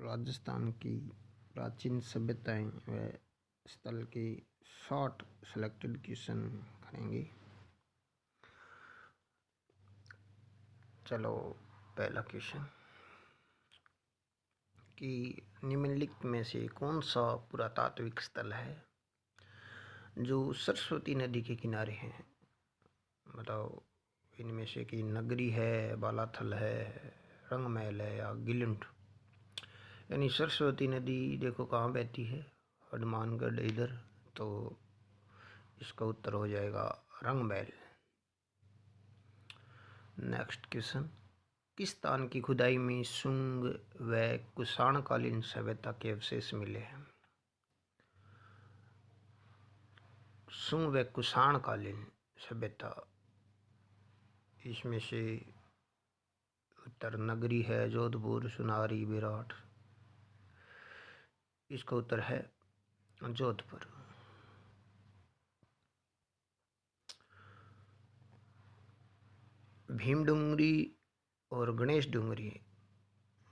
राजस्थान की प्राचीन सभ्यताएं व स्थल की शॉर्ट सेलेक्टेड क्वेश्चन करेंगे। चलो, पहला क्वेश्चन कि निम्नलिखित में से कौन सा पुरातात्विक स्थल है जो सरस्वती नदी के किनारे है? बताओ, इनमें से कि नगरी है, बालाथल है, रंगमहल है या गिलिंट। यानी सरस्वती नदी देखो कहाँ बहती है, हनुमानगढ़ इधर, तो इसका उत्तर हो जाएगा रंगमहल। नेक्स्ट क्वेश्चन, किस स्थान की खुदाई में शुंग व कुषाणकालीन सभ्यता के अवशेष मिले हैं? शुंग व कुषाणकालीन सभ्यता, इसमें से उत्तर नगरी है, जोधपुर, सुनारी, विराट। इसका उत्तर है जोधपुर। भीम डूंगरी और गणेश डूंगरी,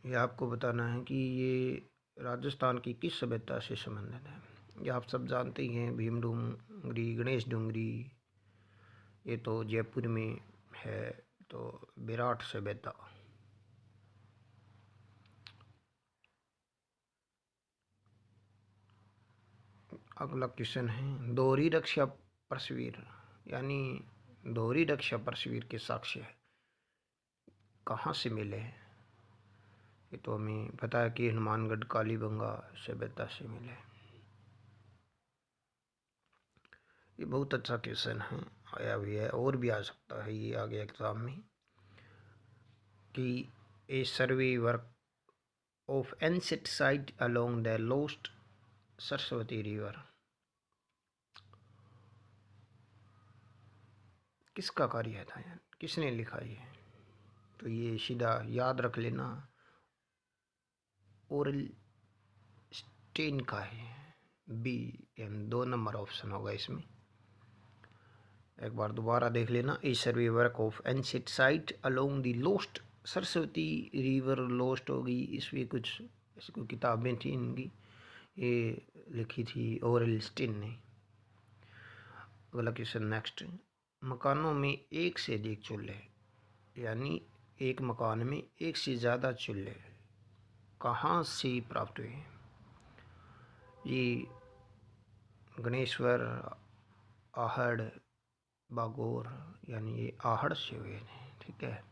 ये आपको बताना है कि ये राजस्थान की किस सभ्यता से संबंधित है। ये आप सब जानते ही हैं, भीम डूंगरी, गणेश डूंगरी, ये तो जयपुर में है, तो विराट सभ्यता। अगला क्वेश्चन है, दोहरी रक्षा प्रस्वीर, यानी दोहरी रक्षा प्रस्वीर के साक्ष्य कहाँ से मिले हैं? ये तो हमें पता है कि हनुमानगढ़ कालीबंगा सभ्यता से मिले। ये बहुत अच्छा क्वेश्चन है, आया भी है और भी आ सकता है ये आगे एग्जाम में, कि a survey work of ancient site along the lost Saraswati river किसका कार्य था, यार किसने लिखा ये? तो ये सीधा याद रख लेना, ओरल स्टेन का है, बी एम 2 नंबर ऑप्शन होगा इसमें। एक बार दोबारा देख लेना, a survey work of ancient site along the lost Saraswati river, lost होगी इसमें कुछ इसको किताबें थी इनकी, ये लिखी थी ओरल स्टेन ने। अगला क्वेश्चन नेक्स्ट, मकानों में एक से अधिक चूल्हे, यानी एक मकान में एक से ज़्यादा चूल्हे कहाँ से प्राप्त हुए? ये गणेश्वर, आहड़, बागोर, यानी ये आहड़ से हुए हैं। ठीक है।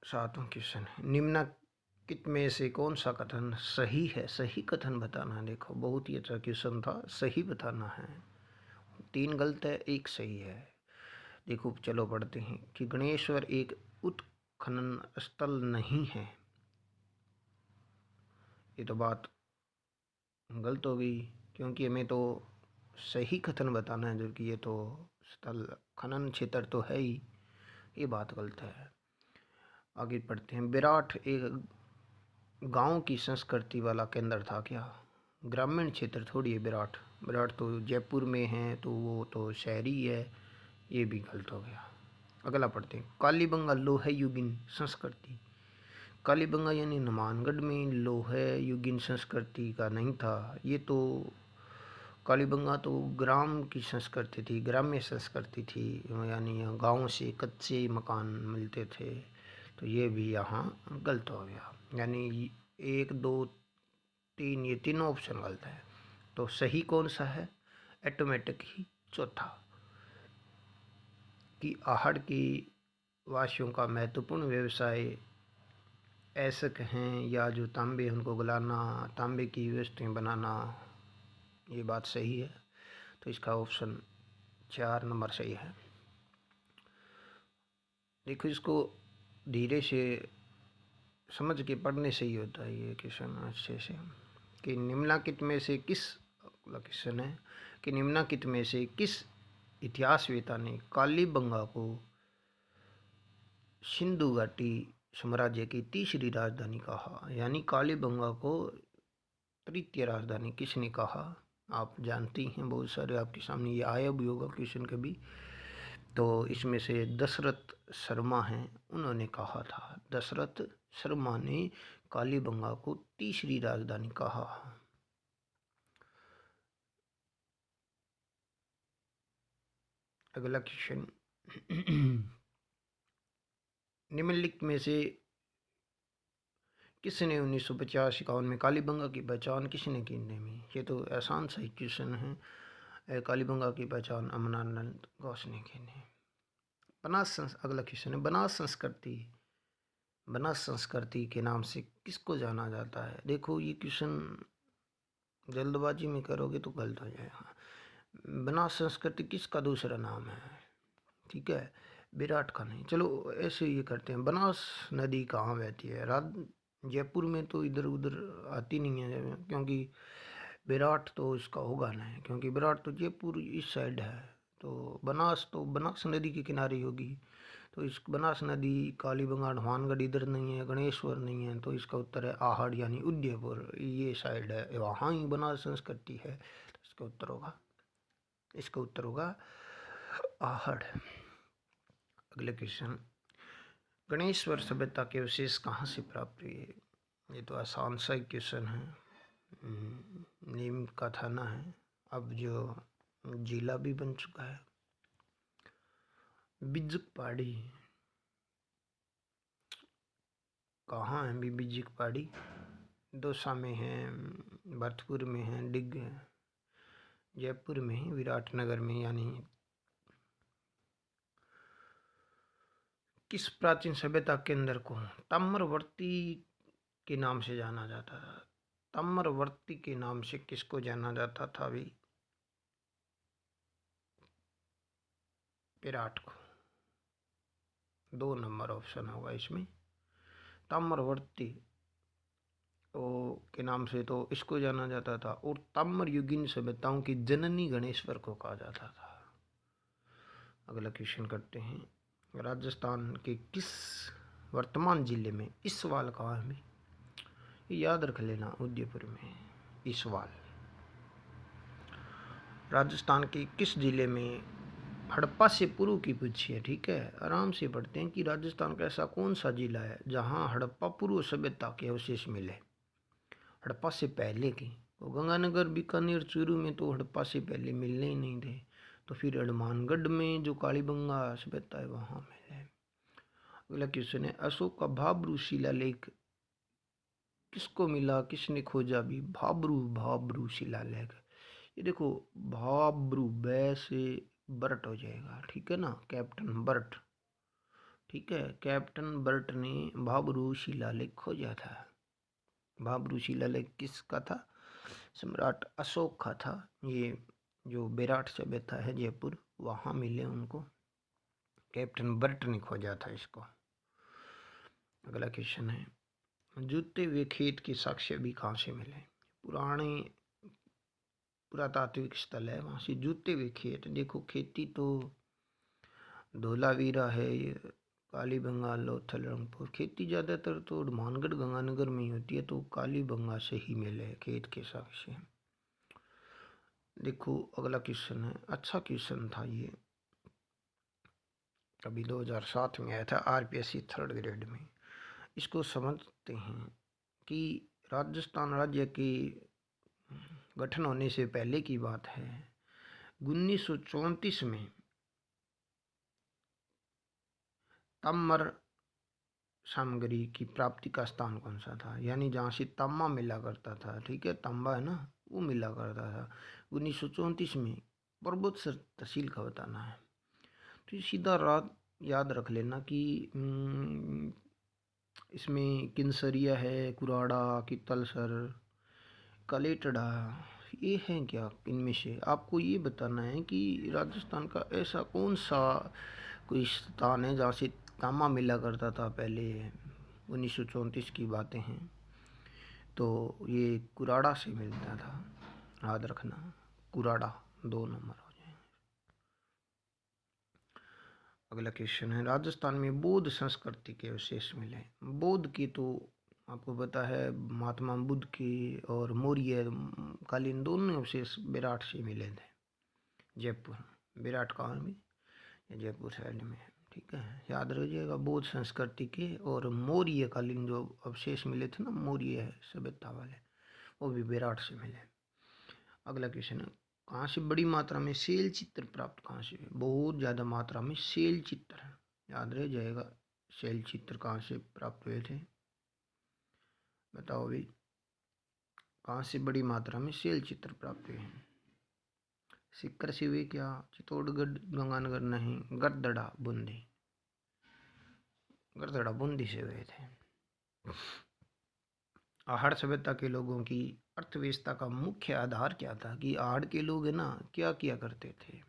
सातवां क्वेश्चन, निम्नलिखित में से कौन सा कथन सही है? सही कथन बताना है। देखो, बहुत ही अच्छा क्वेश्चन था, सही बताना है। 3 गलत है, 1 सही है। देखो, चलो पढ़ते हैं कि गणेश्वर एक उत्खनन स्थल नहीं है। ये तो बात गलत हो गई, क्योंकि हमें तो सही कथन बताना है, जो कि ये तो स्थल खनन क्षेत्र तो है ही। ये बात गलत है। आगे पढ़ते हैं, विराट एक गांव की संस्कृति वाला केंद्र था क्या? ग्रामीण क्षेत्र थोड़ी है विराट। विराट तो जयपुर में है, तो वो तो शहरी है। ये भी गलत हो गया। अगला पढ़ते हैं, कालीबंगा लोहे युगीन संस्कृति। कालीबंगा यानी हनुमानगढ़ में लोहे युगीन संस्कृति का नहीं था। ये तो कालीबंगा तो ग्राम की संस्कृति थी, ग्राम्य संस्कृति थी, यानी गांव से कच्चे मकान मिलते थे। तो ये भी यहाँ गलत हो गया, यानी 1, 2, 3, ये तीनों ऑप्शन गलत है। तो सही कौन सा है? ऑटोमेटिक ही चौथा, कि आहड़ की वासियों का महत्वपूर्ण व्यवसाय ऐसक हैं, या जो तांबे उनको गलाना, तांबे की वस्तुएं बनाना। ये बात सही है, तो इसका ऑप्शन 4 नंबर सही है। देखो, इसको धीरे से समझ के पढ़ने से ही होता है ये क्वेश्चन अच्छे से, कि निम्नलिखित में से किस, क्वेश्चन है कि निम्नलिखित में से किस इतिहासवेता ने कालीबंगा को सिंधु घाटी साम्राज्य की तीसरी राजधानी कहा? यानी कालीबंगा को तृतीय राजधानी किसने कहा? आप जानती हैं, बहुत सारे आपके सामने ये आया भी होगा क्वेश्चन कभी। तो इसमें से दशरथ शर्मा हैं, उन्होंने कहा था, दशरथ शर्मा ने कालीबंगा को तीसरी राजधानी कहा। अगला क्वेश्चन, निम्नलिखित में से किसने 1950-51 में कालीबंगा की पहचान किसने की नहीं? ये तो आसान सही क्वेश्चन है। कालीबंगा की पहचान अमरनाथ घोष ने की नहीं। अगला क्वेश्चन है, बनास संस्कृति के नाम से किसको जाना जाता है? देखो ये क्वेश्चन जल्दबाजी में करोगे तो गलत हो जाएगा। बनास संस्कृति किसका दूसरा नाम है? ठीक है, विराट का नहीं। चलो ऐसे ये करते हैं, बनास नदी कहाँ बहती है? जयपुर में तो इधर उधर आती नहीं है, क्योंकि विराट तो इसका होगा नहीं, क्योंकि विराट तो जयपुर इस साइड है। तो बनास नदी के किनारे होगी। तो इस बनास नदी कालीबंगा हनुमानगढ़ इधर नहीं है, गणेश्वर नहीं है, तो इसका उत्तर है आहड़ यानी उदयपुर, ये साइड है, वहाँ ही बनास संस्कृति है। तो इसका उत्तर होगा आहड़। अगले क्वेश्चन, गणेश्वर सभ्यता के अवशेष कहाँ से प्राप्त हुए? ये तो आसान सा क्वेश्चन है। नीम का थाना है, अब जो जिला भी बन चुका है। बिज्जक पहाड़ी कहाँ है? भी बिज्जक पहाड़ी दौसा में है, भरतपुर में है, डिग जयपुर में है, विराटनगर में। यानी किस प्राचीन सभ्यता के अंदर को ताम्रवर्ती के नाम से जाना जाता था? ताम्रवर्ती के नाम से किसको जाना जाता था? अभी विराट को। 2 नंबर ऑप्शन होगा इसमें। ताम्रवर्ती के नाम से तो इसको जाना जाता था, और ताम्र युगीन सभ्यताओं की जननी गणेश्वर को कहा जाता था। अगला क्वेश्चन करते हैं, राजस्थान के किस वर्तमान जिले में इसवाल कहाँ है? याद रख लेना, उदयपुर में इसवाल। राजस्थान के किस जिले में हड़प्पा से पूर्व की पूछी है? ठीक है, आराम से पढ़ते हैं कि राजस्थान का ऐसा कौन सा जिला है जहाँ हड़प्पा पूर्व सभ्यता के अवशेष मिले, हड़प्पा से पहले की। तो गंगानगर, बीकानेर, चूरू में तो हड़प्पा से पहले मिलने ही नहीं थे। तो फिर हनुमानगढ़ में जो कालीबंगा सभ्यता है वहाँ मिले। अगला क्वेश्चन है, अशोक का भाब्रू शिलालेख किसको मिला, किसने खोजा? भी भाब्रू शिलालेख। ये देखो, भाब्रू बै से बर्ट हो जाएगा, ठीक है ना, कैप्टन बर्ट। ठीक है, कैप्टन बर्ट ने भाब्रू शिलालेख खोजा था। भाब्रू शिलालेख किसका था? सम्राट अशोक का था। ये जो विराट सभ्यता है जयपुर, वहाँ मिले उनको, कैप्टन बर्ट ने खोजा था इसको। अगला क्वेश्चन है, जूते हुए खेत के साक्ष्य भी कहाँ से मिले? पुरातात्विक स्थल है, वहाँ से जूते हुए खेत। देखो खेती तो धोलावीरा है, ये कालीबंगा, लोथल, रंगपुर। खेती ज़्यादातर तो हनुमानगढ़, गंगानगर में ही होती है, तो कालीबंगा से ही मिले खेत के साक्ष्य। देखो अगला क्वेश्चन है, अच्छा क्वेश्चन था ये, अभी 2007 में आया था आरपीएससी 3rd ग्रेड में। इसको समझते हैं कि राजस्थान राज्य के गठन होने से पहले की बात है, 1934 में ताम्र सामग्री की प्राप्ति का स्थान कौन सा था? यानी जहाँ से तांबा मिला करता था, ठीक है, तांबा है ना, वो मिला करता था 1934 में। पर्वतसर तहसील का बताना है। तो ये सीधा रात याद रख लेना कि इसमें किन्सरिया है, कुराड़ा, कितलसर, कलेटड़ा, ये हैं क्या? इनमें से आपको ये बताना है कि राजस्थान का ऐसा कौन सा कोई स्थान है जहाँ से तांबा मिला करता था पहले। 1934 की बातें हैं, तो ये कुराड़ा से मिलता था, याद रखना, कुराड़ा। 2 नंबर हो जाए। अगला क्वेश्चन है, राजस्थान में बौद्ध संस्कृति के अवशेष मिले। बौद्ध की तो आपको पता है, महात्मा बुद्ध की और मौर्य कालीन दोनों अवशेष विराट से मिले थे। जयपुर, विराट कहाँ में? ये जयपुर साइड में है। ठीक है, याद रखिएगा। बौद्ध संस्कृति के और मौर्य कालीन जो अवशेष मिले थे ना, मौर्य सभ्यता वाले, वो भी विराट से मिले। अगला क्वेश्चन है, कहाँ से बड़ी मात्रा में शैल चित्र प्राप्त, कहाँ से बहुत ज़्यादा मात्रा में शैल चित्र, याद रह जाएगा। शैल चित्र कहाँ से प्राप्त हुए थे, बताओ अभी। कहाँ से बड़ी मात्रा में शैल चित्र प्राप्त हुए हैं? सिक्कर से हुए क्या? चित्तौड़गढ़, गंगानगर नहीं, गरदड़ा बूंदी, गरदड़ा बूंदी से हुए थे। आहड़ सभ्यता के लोगों की अर्थव्यवस्था का मुख्य आधार क्या था? कि आहड़ के लोग है ना, क्या किया करते थे?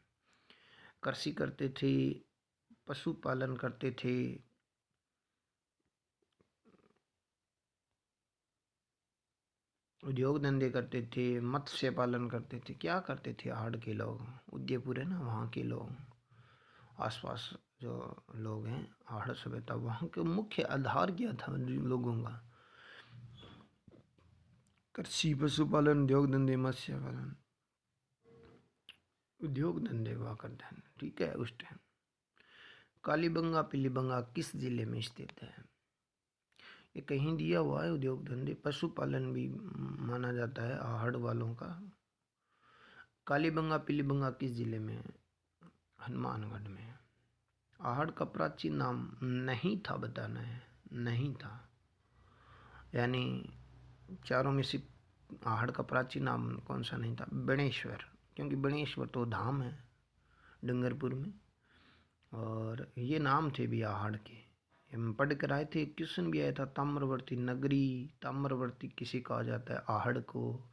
कृषि करते थे, पशुपालन करते थे, उद्योग धंधे करते थे, मत्स्य पालन करते थे। क्या करते थे आहड़ के लोग? उदयपुर है ना, वहाँ के लोग, आसपास जो लोग हैं आहड़ सभ्यता, वहाँ के मुख्य आधार क्या था लोगों का? कृषि, पशुपालन, उद्योग धंधे, मत्स्य पालन, उद्योग धंधे हुआ करते हैं। ठीक है, उस टाइम। कालीबंगा पीलीबंगा किस जिले में स्थित है? ये कहीं दिया हुआ है। उद्योग धंधे, पशुपालन भी माना जाता है आहड़ वालों का। कालीबंगा पीलीबंगा किस जिले में है? हनुमानगढ़ में। आहड़ का प्राचीन नाम नहीं था, बताना है, नहीं था। यानी चारों में से आहड़ का प्राचीन नाम कौन सा नहीं था? बणेश्वर, क्योंकि बणेश्वर तो धाम है डूंगरपुर में, और ये नाम थे भी आहड़ के। हम पढ़ कर आए थे, क्वेश्चन भी आया था। ताम्रवर्ती नगरी, ताम्रवर्ती किसे कहा जाता है? आहड़ को।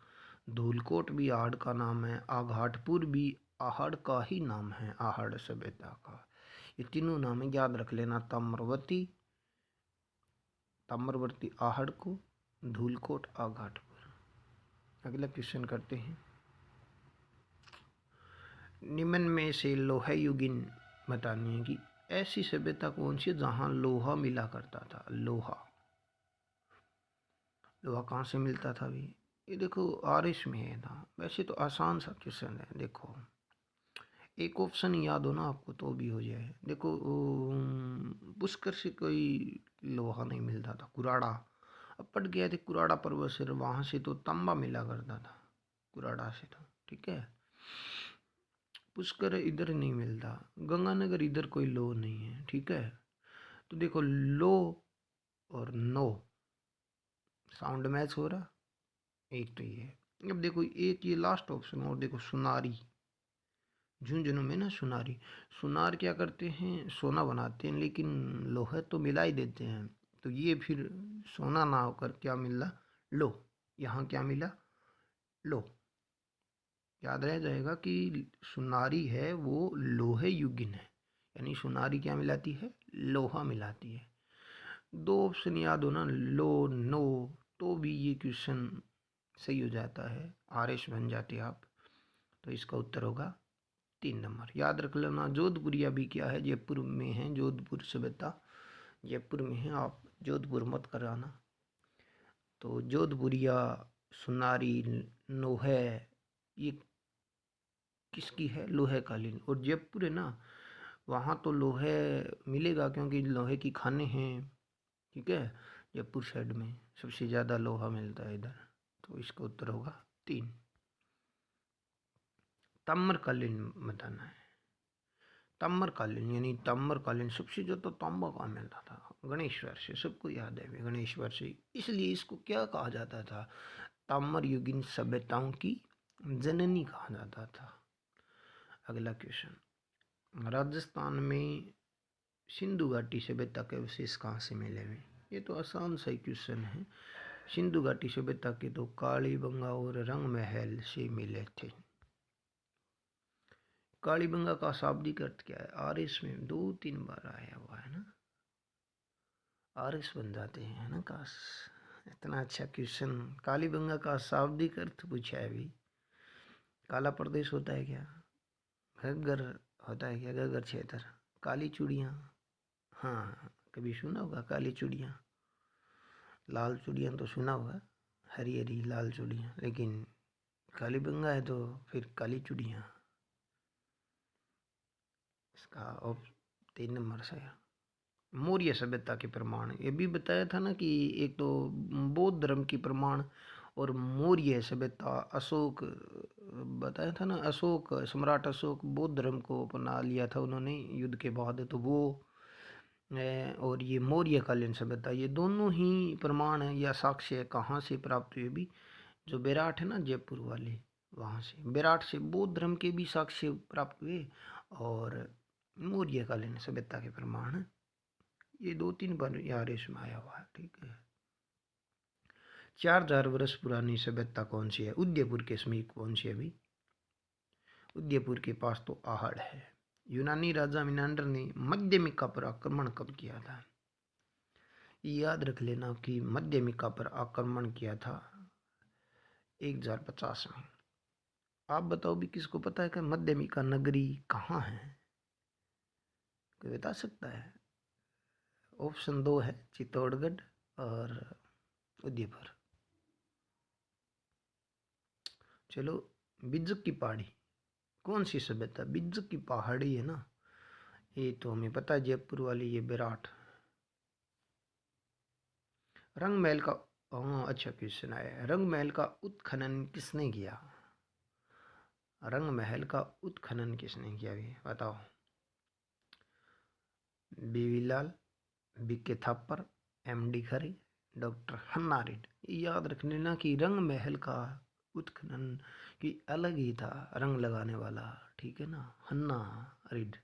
धूलकोट भी आहड़ का नाम है, आघाटपुर भी आहड़ का ही नाम है, आहड़ सभ्यता का। ये तीनों नाम है, याद रख लेना। ताम्रवर्ती, ताम्रवर्ती आहड़ को, धूलकोट आघाटपुर। अगला क्वेश्चन करते हैं। निम्न में से लोहा युगीन बतानी है कि ऐसी सभ्यता कौन सी जहाँ लोहा मिला करता था? लोहा, लोहा कहाँ से मिलता था भी? ये देखो आरिश में है ना। वैसे तो आसान सा क्वेश्चन है। देखो एक ऑप्शन याद हो ना आपको तो भी हो जाए। देखो पुष्कर से कोई लोहा नहीं मिलता था, कुराड़ा। अब पट गया थे कुराड़ा पर्वत से, वहाँ से तो तांबा मिला करता था, कुराड़ा से तो। ठीक है, पुष्कर इधर नहीं मिलता, गंगानगर इधर कोई लो नहीं है। ठीक है, तो देखो लो और नो साउंड मैच हो रहा, एक तो ये। अब देखो एक ये लास्ट ऑप्शन और देखो, सुनारी, झुंझुनू में ना सुनारी। सुनार क्या करते हैं? सोना बनाते हैं, लेकिन लोहा तो मिला ही देते हैं। तो ये फिर सोना ना होकर क्या मिला? लो। यहाँ क्या मिला? लो। याद रह जाएगा कि सुनारी है वो लोहे युगिन है, यानी सुनारी क्या मिलाती है? लोहा मिलाती है। दो ऑप्शन याद हो ना, लो नो, तो भी ये क्वेश्चन सही हो जाता है, आरएस बन जाते आप। तो इसका उत्तर होगा 3 नंबर। याद रख लेना। जोधपुरिया भी क्या है? जयपुर में है, जोधपुर सभ्यता जयपुर में है, आप जोधपुर मत कराना। तो जोधपुरिया, सुनारी, नोहे, ये किसकी है? लोहे कालीन। और जयपुर है ना, वहाँ तो लोहे मिलेगा क्योंकि लोहे की खानें हैं। ठीक है, जयपुर साइड में सबसे ज़्यादा लोहा मिलता है इधर। तो इसका उत्तर होगा 3। ताम्रकालीन बताना है। ताम्रकालीन यानी ताम्रकालीन सबसे ज़्यादा तांबा कहाँ मिलता था? गणेश्वर से, सबको याद है गणेश्वर से। इसलिए इसको क्या कहा जाता था? ताम्र युगीन सभ्यताओं की जननी कहा जाता था। अगला क्वेश्चन, राजस्थान में सिंधु घाटी सभ्यता के अवशेष कहाँ से मिले हुए? ये तो आसान सा क्वेश्चन है। सिंधु घाटी सभ्यता के तो कालीबंगा और रंग महल से मिले थे। कालीबंगा का शाब्दिक अर्थ क्या है? आरिस में 2-3 बार आया हुआ है ना, आरिस बन जाते हैं ना। काश इतना अच्छा क्वेश्चन। कालीबंगा का शाब्दिक अर्थ पूछा है अभी। काला प्रदेश होता है क्या? घग्गर होता है क्या? घग्गर क्षेत्र। काली चूड़ियाँ, हाँ कभी सुना होगा काली चूड़ियाँ। लाल चूड़ियाँ तो सुना होगा, हरी हरी लाल चूड़ियाँ, लेकिन कालीबंगा है तो फिर काली चूड़ियाँ। इसका और 3 नंबर से मौर्य सभ्यता के प्रमाण, ये भी बताया था ना कि एक तो बौद्ध धर्म की प्रमाण और मौर्य सभ्यता। अशोक बताया था ना, अशोक सम्राट अशोक बौद्ध धर्म को अपना लिया था उन्होंने युद्ध के बाद, तो वो और ये मौर्यकालीन सभ्यता, ये दोनों ही प्रमाण या साक्ष्य कहाँ से प्राप्त हुए भी, जो बेराट है ना जयपुर वाले, वहाँ से, बेराट से बौद्ध धर्म के भी साक्ष्य प्राप्त हुए और मौर्यकालीन सभ्यता के प्रमाण, ये 2-3 बार यार इसमें आया हुआ है। ठीक है, 4000 वर्ष पुरानी सभ्यता कौन सी है? उदयपुर के समीप कौन सी है अभी? उदयपुर के पास तो आहड़ है। यूनानी राजा मिनांडर ने मध्यमिका पर आक्रमण कब किया था? याद रख लेना कि मध्यमिका पर आक्रमण किया था 1050 में। आप बताओ भी, किसको पता है कि मध्यमिका नगरी कहाँ है? कोई बता सकता है? ऑप्शन 2 है चित्तौड़गढ़ और उदयपुर। चलो, बिज्जक की पहाड़ी कौन सी सभ्यता? बिज्जक की पहाड़ी है ना, ये तो हमें पता है, जयपुर वाली, ये बेराट। रंग महल का, हाँ अच्छा क्वेश्चन आया है। रंग महल का उत्खनन किसने किया? रंग महल का उत्खनन किसने किया भी बताओ? बीवीलाल, बीके थापर, एमडी खरे, डॉक्टर हन्ना रेड। याद रखने ना कि रंग महल का उत्खनन की अलग ही था, रंग लगाने वाला, ठीक है ना, हन्ना रेड।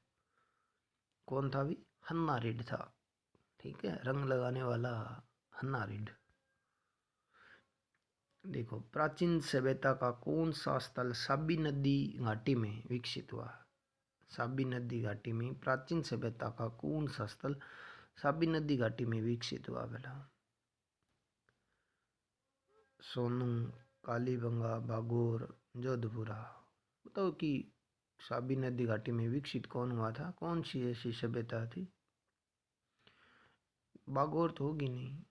कौन था भी? हन्ना रेड था, ठीक है, रंग लगाने वाला हन्ना रेड। देखो, प्राचीन सभ्यता का कौन सा स्थल साबी नदी घाटी में विकसित हुआ? साबी नदी घाटी में प्राचीन सभ्यता का कौन सा स्थल साबी नदी घाटी में विकसित हुआ? बेटा, सोनू, कालीबंगा, बागोर, जोधपुरा। बताओ कि साबी नदी घाटी में विकसित कौन हुआ था? कौन सी ऐसी सभ्यता थी? बागोर तो होगी नहीं,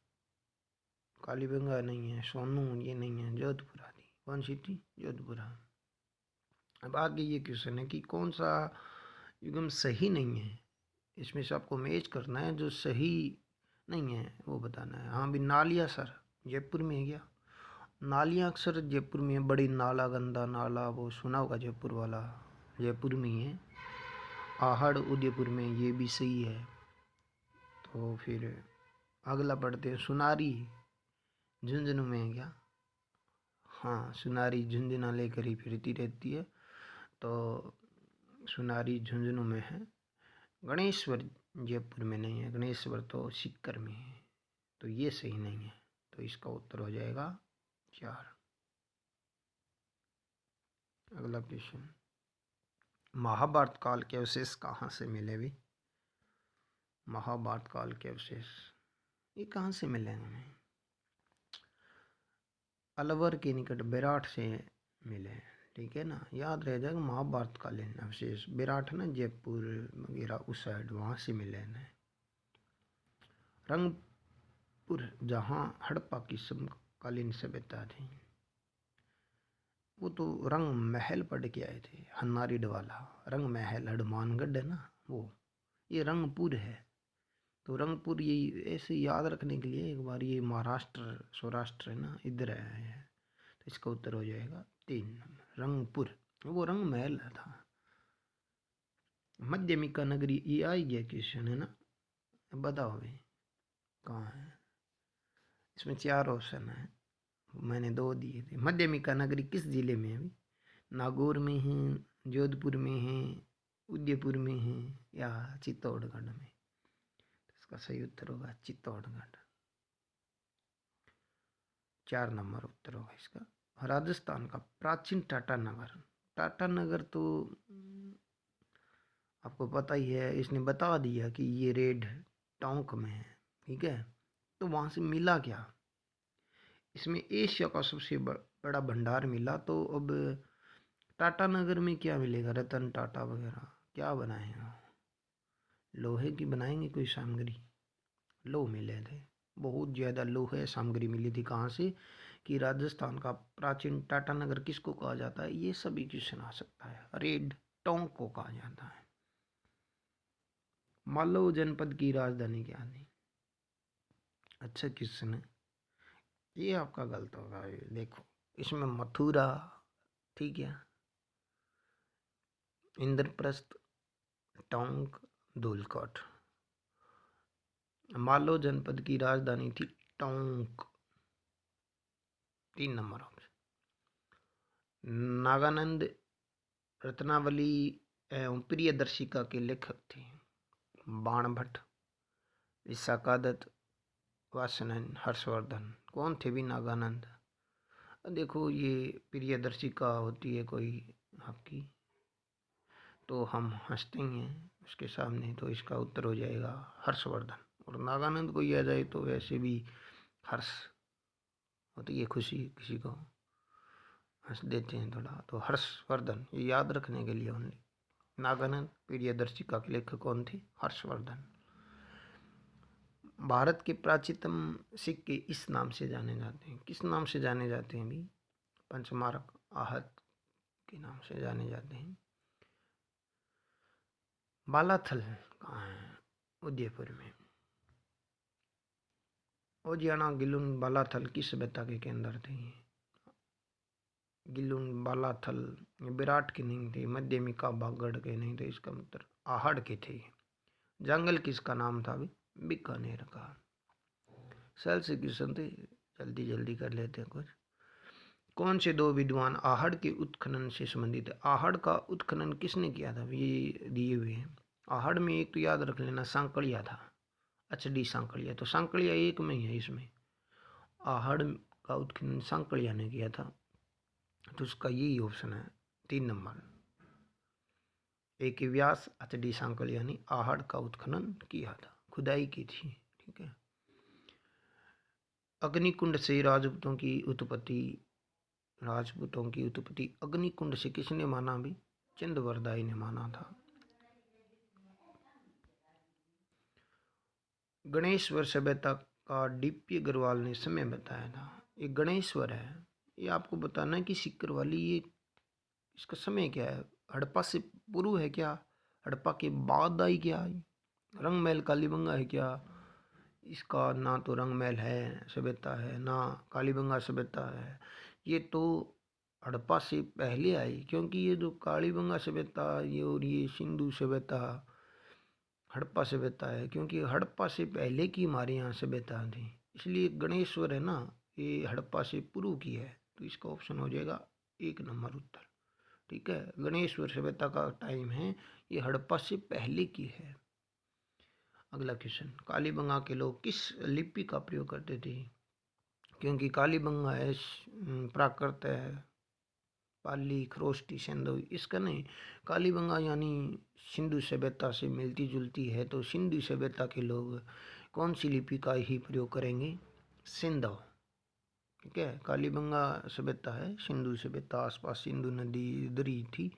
कालीबंगा नहीं है, सोनू ये नहीं है, जोधपुरा थी। कौन सी थी? जोधपुरा। अब आगे ये क्वेश्चन है कि कौन सा युग्म सही नहीं है, इसमें से आपको मैच करना है, जो सही नहीं है वो बताना है। हाँ भी, नालिया सर जयपुर में है क्या? नालियाँ अक्सर जयपुर में है, बड़ी नाला, गंदा नाला, वो सुना होगा जयपुर वाला, जयपुर में ही है। आहड़ उदयपुर में, ये भी सही है। तो फिर अगला पढ़ते हैं, सुनारी झुंझुनू में है क्या? हाँ, सुनारी झुंझुना लेकर ही फिरती रहती है, तो सुनारी झुंझुनू में है। गणेश्वर जयपुर में नहीं है, गणेश्वर तो सीकर में है, तो ये सही नहीं है, तो इसका उत्तर हो जाएगा 4। अगला क्वेश्चन, महाभारत काल के अवशेष कहाँ से मिले भी? महाभारत काल के अवशेष ये कहाँ से मिले हमें? अलवर के निकट बेराट से मिले, ठीक है ना, याद रह जाएगा। महाभारत कालीन अवशेष बेराट ना, जयपुर वगैरह उस साइड, वहाँ से मिले हैं। रंगपुर, जहाँ हड़प्पा की समकालीन सभ्यता थी, वो तो रंग महल पढ़ के आए थे, हन्नारीड वाला रंग महल, हनुमानगढ़ है ना वो, ये रंगपुर है। तो रंगपुर ये ऐसे याद रखने के लिए, एक बार ये महाराष्ट्र सौराष्ट्र है ना, इधर है, तो इसका उत्तर हो जाएगा 3 रंगपुर, वो रंग महल था। मध्यमिका नगरी, ये आई गया क्वेश्चन है ना, बताओ भाई कहाँ है? इसमें 4 ऑप्शन है, मैंने 2 दिए थे। मध्यमिका नगरी किस जिले में है अभी? नागौर में है, जोधपुर में है, उदयपुर में है या चित्तौड़गढ़ में? इसका सही उत्तर होगा चित्तौड़गढ़। 4 नंबर उत्तर होगा इसका। राजस्थान का प्राचीन टाटा नगर, टाटा नगर तो आपको पता ही है, इसने बता दिया कि ये रेड टोंक में है, ठीक है। तो वहाँ से मिला क्या? इसमें एशिया का सबसे बड़ा भंडार मिला। तो अब टाटा नगर में क्या मिलेगा? रतन टाटा वगैरह क्या बनाएगा? लोहे की बनाएंगे कोई सामग्री? लोह मिले थे, बहुत ज़्यादा लोहे सामग्री मिली थी। कहाँ से? कि राजस्थान का प्राचीन टाटा नगर किसको कहा जाता है? ये सभी क्वेश्चन आ सकता है। रेड टोंक को कहा जाता है। मालव जनपद की राजधानी क्या थी? अच्छा क्वेश्चन है, ये आपका गलत होगा। ये देखो, इसमें मथुरा, ठीक है, इंद्रप्रस्थ, टोंक, धूलकोट। मालव जनपद की राजधानी थी टोंक। 3 number option. नागानंद रत्नावली एवं प्रियदर्शिका के लेखक थे बाणभट्ट, विशाखादत्त, वासनन, हर्षवर्धन। कौन थे भी नागानंद? देखो, ये प्रियदर्शिका होती है कोई आपकी, तो हम हंसते ही हैं उसके सामने, तो इसका उत्तर हो जाएगा हर्षवर्धन। और नागानंद को आ जाए तो वैसे भी हर्ष होती है, खुशी, किसी को हंस देते हैं थोड़ा, तो हर्षवर्धन। ये याद रखने के लिए ओनली। नागानंद प्रियदर्शिका के लेखक कौन थे? हर्षवर्धन। भारत के प्राचीनतम सिक्के इस नाम से जाने जाते हैं। किस नाम से जाने जाते हैं भी? पंचमार्क आहत के नाम से जाने जाते हैं। बालाथल कहाँ है? उदयपुर में। ओजियाना, गिलुन, बालाथल किस सभ्यता के केंद्र थे? गिलुन, बालाथल विराट के नहीं थे, मध्यमिका बागड़ के नहीं थे, इसका मतलब आहड़ के थे। जंगल किसका नाम था? भी बीकानेर का। सेल से क्वेश्चन थे, जल्दी जल्दी कर लेते हैं कुछ। कौन से दो विद्वान आहड़ के उत्खनन से संबंधित है? आहड़ का उत्खनन किसने किया था? ये दिए हुए हैं। आहड़ में एक तो याद रख लेना, सांकड़िया था, HD सांकड़िया। तो सांकड़िया एक में ही है इसमें। आहड़ का उत्खनन सांकड़िया ने किया था, तो उसका यही ऑप्शन है 3 नंबर। एक व्यास, HD सांकड़िया ने आहड़ का उत्खनन किया था, खुदाई की थी, ठीक है। अग्निकुंड से राजपूतों की उत्पत्ति अग्निकुंड से किसने माना? भी चंद्रवरदाई ने माना था। गणेश्वर सभ्यता का DP अग्रवाल ने समय बताया था। ये गणेश्वर है, ये आपको बताना है कि सिक्कर वाली, ये इसका समय क्या है? हड़प्पा से पूर्व है क्या? हड़प्पा के बाद आई क्या? रंग महल कालीबंगा है क्या? इसका ना तो रंग महल है सभ्यता है, ना कालीबंगा सभ्यता है। ये तो हड़प्पा से पहले आई, क्योंकि ये जो कालीबंगा सभ्यता ये और ये सिंधु सभ्यता हड़प्पा सभ्यता है, क्योंकि हड़प्पा से पहले की हमारे यहाँ सभ्यता थी। इसलिए गणेश्वर है ना, ये हड़प्पा से पूर्व की है, तो इसका ऑप्शन हो जाएगा 1 नंबर उत्तर, ठीक है। गणेश्वर सभ्यता का टाइम है, ये हड़प्पा से पहले की है। अगला क्वेश्चन, कालीबंगा के लोग किस लिपि का प्रयोग करते थे? क्योंकि कालीबंगा है प्राकृत है, पाली, खरोष्टी, सिंधु, इसका नहीं। कालीबंगा यानी सिंधु सभ्यता से मिलती जुलती है, तो सिंधु सभ्यता के लोग कौन सी लिपि का ही प्रयोग करेंगे? सिंधु, ठीक है। कालीबंगा सभ्यता है सिंधु सभ्यता, आसपास सिंधु नदी इधर ही थी,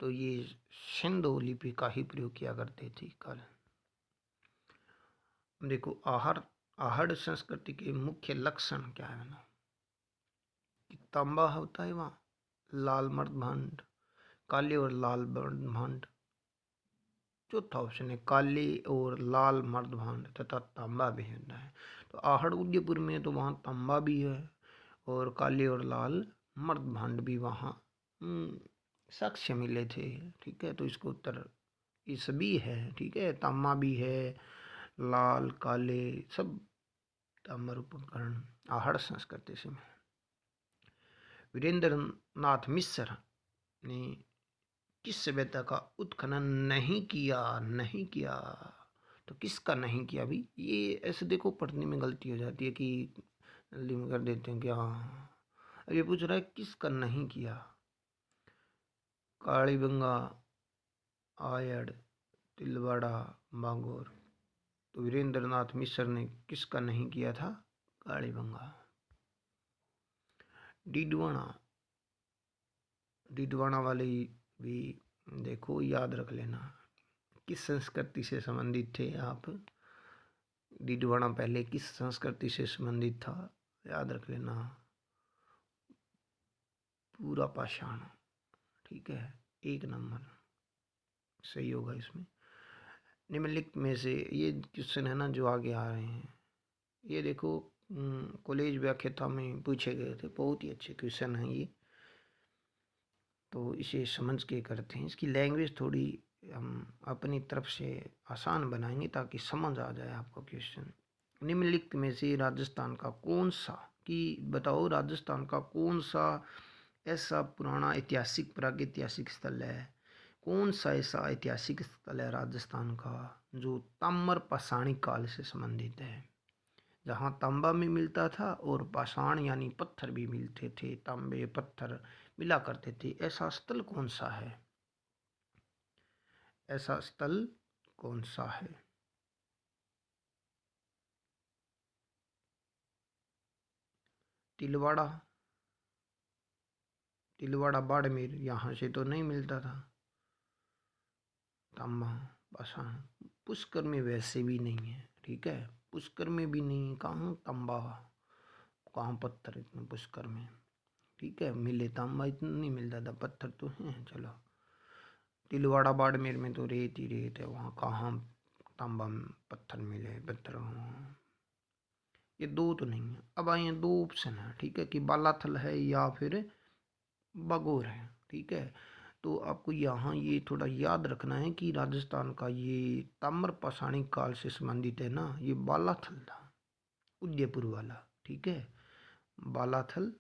तो ये सिंधु लिपि का ही प्रयोग किया करते थे काल। देखो, आहड़ संस्कृति के मुख्य लक्षण क्या है ना? कि तांबा होता है वहाँ, लाल मर्दभांड, काले और लाल मर्दभांड। चौथा ऑप्शन है काले और लाल मर्दभांड तथा तांबा भी होता है। तो आहड़ उदयपुर में तो वहाँ तांबा भी है और काले और लाल मर्दभांड भी वहाँ साक्ष्य मिले थे, ठीक है। तो इसको उत्तर ये सभी है, ठीक है। तांबा भी है, लाल काले सब ताम्र उपकरण आहड़ संस्कृति से। वीरेंद्र नाथ मिश्र ने किस सभ्यता का उत्खनन नहीं किया? तो किसका नहीं किया भी? ये ऐसे देखो, पढ़ने में गलती हो जाती है कि जल्दी में कर देते हैं क्या। अब ये पूछ रहा है किसका नहीं किया? कालीबंगा, आयड़, तिलवाड़ा, बांगोर। तो वीरेंद्र नाथ मिश्र ने किसका नहीं किया था? कालीबंगा। डीडवाना वाले भी देखो, याद रख लेना किस संस्कृति से संबंधित थे आप। डीडवाना पहले किस संस्कृति से संबंधित था, याद रख लेना। पूरा पाषाण, ठीक है। 1 नंबर सही होगा इसमें। निम्नलिखित में से ये क्वेश्चन है ना जो आगे आ रहे हैं, ये देखो कॉलेज व्याख्याता में पूछे गए थे, बहुत ही अच्छे क्वेश्चन हैं ये, तो इसे समझ के करते हैं। इसकी लैंग्वेज थोड़ी हम अपनी तरफ से आसान बनाएंगे ताकि समझ आ जाए आपको क्वेश्चन। निम्नलिखित में से राजस्थान का कौन सा, कि बताओ राजस्थान का कौन सा ऐसा पुराना ऐतिहासिक प्रागैतिहासिक स्थल है, कौन सा ऐसा ऐतिहासिक स्थल है राजस्थान का जो ताम्र पाषाणी काल से संबंधित है, जहाँ तांबा भी मिलता था और पाषाण यानी पत्थर भी मिलते थे, तांबे पत्थर मिला करते थे। ऐसा स्थल कौन सा है, ऐसा स्थल कौन सा है? तिलवाड़ा, तिलवाड़ा बाड़मेर, यहाँ से तो नहीं मिलता था तांबा पाषाण। पुष्कर में वैसे भी नहीं है, ठीक है, पुष्कर में भी नहीं, कहाँ तांबा, कहाँ पत्थर इतने पुष्कर में, ठीक है, मिले तांबा इतना नहीं मिलता था, पत्थर तो हैं। चलो, तिलवाड़ा बाड़मेर में तो रेत ही रेत है, वहाँ कहाँ तांबा पत्थर मिले, पत्थर ये दो तो नहीं है। अब आए दो ऑप्शन है, ठीक है, कि बालाथल है या फिर बागोर है, ठीक है। तो आपको यहाँ ये थोड़ा याद रखना है कि राजस्थान का ये ताम्र पाषाणी काल से संबंधित है ना, ये बालाथल था, उदयपुर वाला, ठीक है, बालाथल।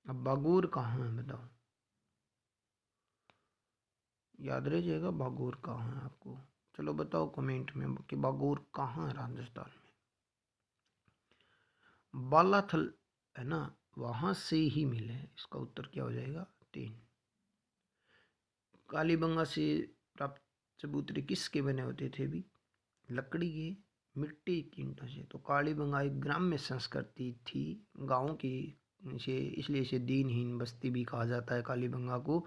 अब बागोर कहाँ है बताओ, याद रह जाएगा बागोर कहाँ है आपको, चलो बताओ कमेंट में कि बागोर कहाँ है राजस्थान में। बालाथल है ना, वहाँ से ही मिले, इसका उत्तर क्या हो जाएगा 3। कालीबंगा से प्राप्त चबूतरे किसके बने होते थे भी, लकड़ी के, मिट्टी की ईंटों से। तो कालीबंगा एक ग्राम्य संस्कृति थी, गाँव की, इसे इसलिए इसे दीनहीन बस्ती भी कहा जाता है कालीबंगा को।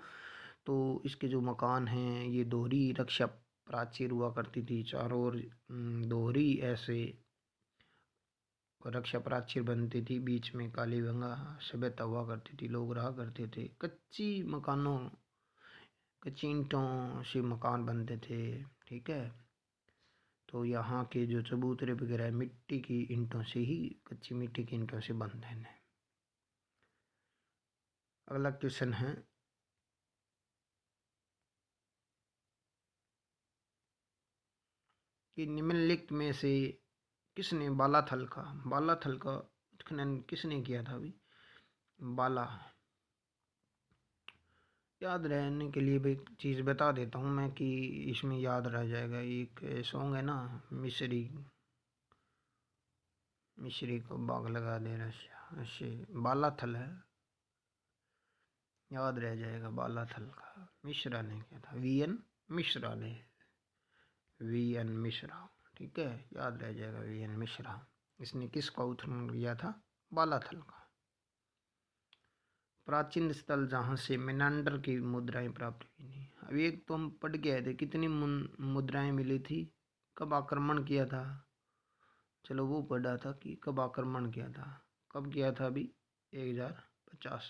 तो इसके जो मकान हैं ये दोहरी रक्षा प्राचीर हुआ करती थी, चारों ओर दोहरी ऐसे रक्षा प्राचीर बनती थी, बीच में कालीबंगा सभ्यता हुआ करती थी, लोग रहा करते थे। कच्ची मकानों, कच्ची ईंटों से मकान बनते थे, ठीक है। तो यहाँ के जो चबूतरे वगैरह मिट्टी की ईंटों से ही, कच्ची मिट्टी की ईंटों से बनते हैं। अगला क्वेश्चन है, कि निम्नलिखित में से किसने बालाथल का उत्खनन किसने किया था अभी, बाला, याद रहने के लिए भी चीज़ बता देता हूँ मैं कि इसमें याद रह जाएगा। एक सॉन्ग है ना, मिश्री, मिश्री को बाग लगा दे रहा, ऐसे बालाथल है, याद रह जाएगा बालाथल का। मिश्रा ने किया था, वीएन मिश्रा ने, वीएन मिश्रा, ठीक है, याद रह जाएगा वीएन मिश्रा। इसने किसका उत्खनन किया था, बालाथल का। प्राचीन स्थल जहाँ से मेनांडर की मुद्राएं प्राप्त हुई थी। अब एक तो हम पढ़ के आए थे कितनी मुद्राएं मिली थी, कब आक्रमण किया था, चलो वो पढ़ा था कि कब आक्रमण किया था, कब किया था अभी 1050।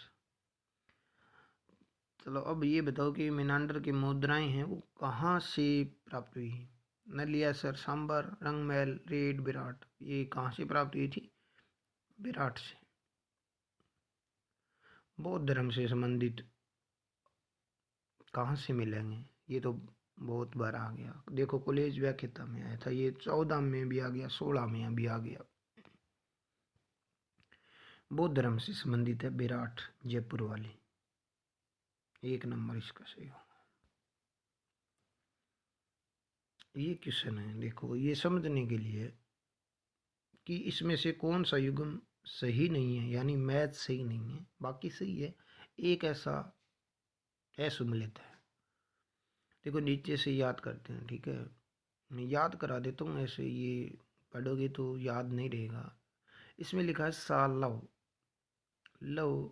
चलो अब ये बताओ कि मेनांडर की मुद्राएं हैं वो कहाँ से प्राप्त हुई, नलियासर, सांबर, रंगमहल, रेड, विराट, ये कहाँ से प्राप्त हुई थी, विराट से। बौद्ध धर्म से संबंधित कहाँ से मिलेंगे, ये तो बहुत बार आ गया, देखो कॉलेज व्याख्याता में आया था, ये 14 में भी आ गया, 16 में भी आ गया। बौद्ध धर्म से संबंधित है विराट, जयपुर वाली, 1 नंबर इसका सही हो। ये क्वेश्चन है, देखो ये समझने के लिए कि इसमें से कौन सा युग्म सही नहीं है, यानी मैथ सही नहीं है, बाकी सही है, एक ऐसा असुमेलित है। देखो नीचे से याद करते हैं, ठीक है, मैं याद करा देता हूँ, ऐसे ये पढ़ोगे तो याद नहीं रहेगा। इसमें लिखा है सालव, लव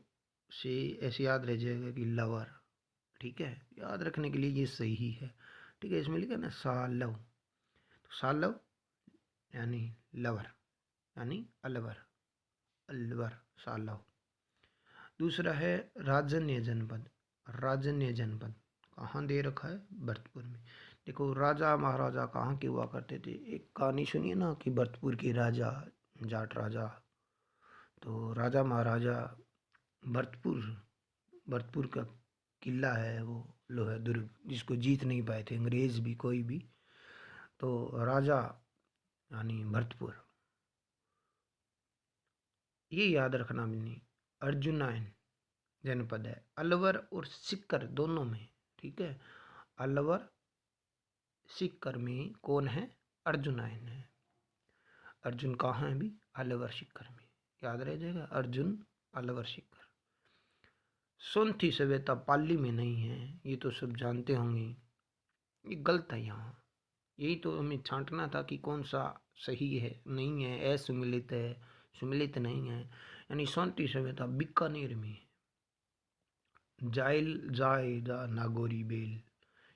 से ऐसे याद रह जाएगा कि लवर, ठीक है, याद रखने के लिए ये सही है, ठीक है। इसमें लिखा है ना सालव, तो सालव यानी लवर, यानी अलवर, अलवर, सालव। दूसरा है राजन्य जनपद, राजन्य जनपद कहाँ दे रखा है, भरतपुर में। देखो राजा महाराजा कहाँ के हुआ करते थे। एक कहानी सुनिए ना कि भरतपुर के राजा, जाट राजा। तो राजा महाराजा भरतपुर, भरतपुर का किला है वो, लोहा दुर्ग, जिसको जीत नहीं पाए थे अंग्रेज भी, कोई भी। तो राजा यानी भरतपुर, ये याद रखना भी। अर्जुनायन जनपद है, अलवर और सीकर दोनों में। ठीक है, अलवर सीकर में कौन है? अर्जुनायन है। अर्जुन कहाँ है अभी? अलवर सीकर में, याद रह जाएगा, अर्जुन अलवर सीकर। सोनथी सभ्यता पाली में नहीं है, ये तो सब जानते होंगे। ये गलत है यहाँ, यही तो हमें छांटना था कि कौन सा सही है, नहीं है, असुमिलित है, सुमिलित नहीं है। यानी सोनती सभ्यता बीकानेर में है। जाइल जाए जा नागौरी बेल,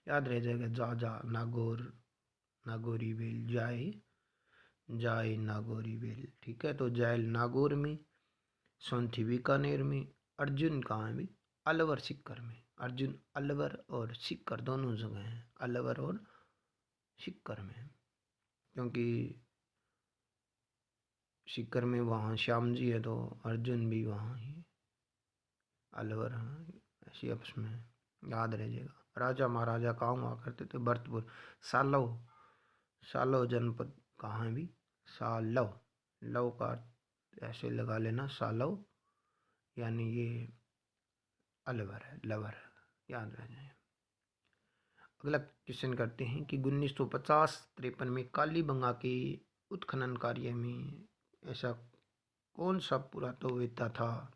याद रह जाएगा, जा जा नागौर, नागौरी बेल, जाए जाए नागौरी बेल। ठीक है, तो जाइल नागौर में, सोनथी बीकानेर में, अर्जुन कहाँ है भी? अलवर सीकर में। अर्जुन अलवर और सीकर दोनों जगह हैं, अलवर और सीकर में, क्योंकि सीकर में वहाँ श्याम जी है, तो अर्जुन भी वहाँ ही, अलवर। हाँ, ऐसी आपस में याद रह जाएगा। राजा महाराजा कहाँ हुआ करते थे? भरतपुर। सालव, सालव जनपद कहाँ है भी? सालव, लव का ऐसे लगा लेना, सालव, यानी ये अलवर है, लवर, याद रह जाए। अगला क्वेश्चन करते हैं कि 1950-53 में कालीबंगा के उत्खनन कार्य में ऐसा कौन सा पुरातत्ववेत्ता था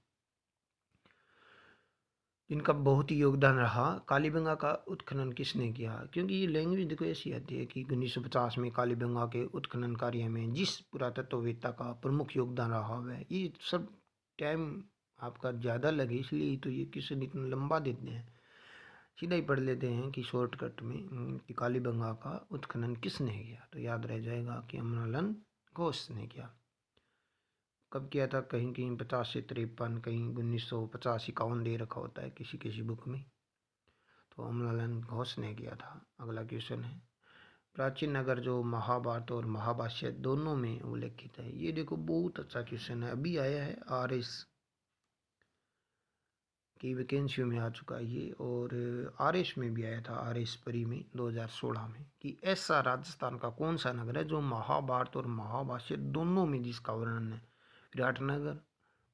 जिनका बहुत ही योगदान रहा? कालीबंगा का उत्खनन किसने किया? क्योंकि ये लैंग्वेज देखो ऐसी आती है कि 1950 में कालीबंगा के उत्खनन कार्य में जिस पुरातत्ववेत्ता का प्रमुख योगदान रहा है, ये सब टाइम आपका ज़्यादा लगे इसलिए तो ये क्वेश्चन इतना लंबा देते हैं। सीधा ही पढ़ लेते हैं कि शॉर्टकट में कि कालीबंगा का उत्खनन किसने किया, तो याद रह जाएगा कि अमरनाथ घोष ने किया। कब किया था? कहीं कहीं 50 से 53, कहीं 1950-51 दे रखा होता है किसी किसी बुक में, तो अमरनाथ घोष ने किया था। अगला क्वेश्चन है, प्राचीन नगर जो महाभारत और महाभाष्य दोनों में उल्लेखित है। ये देखो बहुत अच्छा क्वेश्चन है, अभी आया है, RS की वैकेंसी में आ चुका है ये, और RS में भी आया था, RS परी में 2016 में, कि ऐसा राजस्थान का कौन सा नगर है जो महाभारत और महाभाष्य दोनों में जिसका वर्णन है? विराटनगर,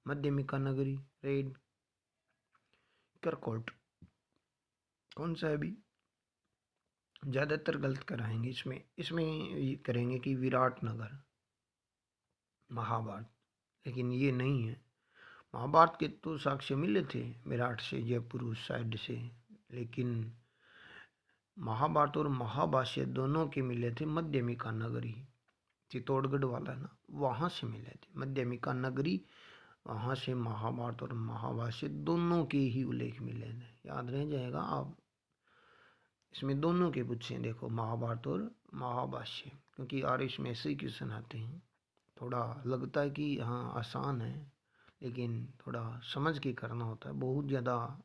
मध्यमिका नगरी, रेड, करकोट, कौन सा है अभी? ज़्यादातर गलत कराएंगे इसमें, इसमें ये करेंगे कि विराटनगर महाभारत, लेकिन ये नहीं है। महाभारत के तो साक्ष्य मिले थे विराट से, जयपुर उस साइड से, लेकिन महाभारत और महाभाष्य दोनों के मिले थे मध्यमिका नगरी, चित्तौड़गढ़ वाला ना, वहाँ से मिले थे मध्यमिका नगरी, वहाँ से महाभारत और महाभाष्य दोनों के ही उल्लेख मिले थे, याद रह जाएगा। आप इसमें दोनों के पूछे, देखो महाभारत और महाभाष्य, क्योंकि RS में ऐसे ही क्वेश्चन आते हैं। थोड़ा लगता है कि हाँ आसान है, लेकिन थोड़ा समझ के करना होता है, बहुत ज़्यादा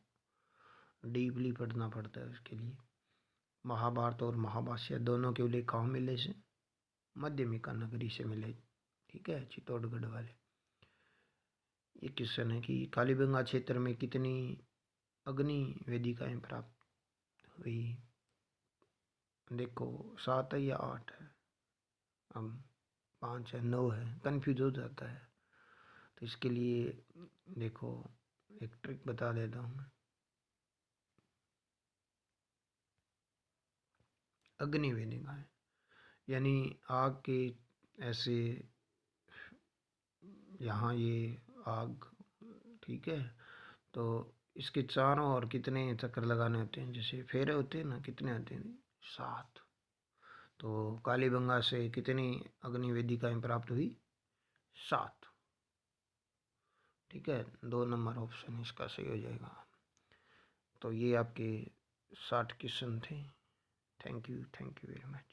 डीपली पढ़ना पड़ता है उसके लिए। महाभारत और महाभाष्य दोनों के उल्लेख कहाँ मिले से? मध्यमिका नगरी से मिले। ठीक है, चित्तौड़गढ़ वाले। ये क्वेश्चन है कि कालीबंगा क्षेत्र में कितनी अग्नि वेदिकाएं प्राप्त हुई? देखो 7 है या 8 है, अब 5 है 9 है, कंफ्यूज हो जाता है। तो इसके लिए देखो एक ट्रिक बता देता हूँ मैं। अग्नि वेदिकाएं यानी आग के ऐसे, यहाँ ये आग, ठीक है, तो इसके चारों ओर कितने चक्कर लगाने होते हैं? जैसे फेरे होते हैं ना, कितने होते हैं? 7। तो कालीबंगा से कितनी अग्नि वेदिकाएं प्राप्त हुई? 7। ठीक है, 2 नंबर ऑप्शन इसका सही हो जाएगा। तो ये आपके 60 क्वेश्चन थे। Thank you very much.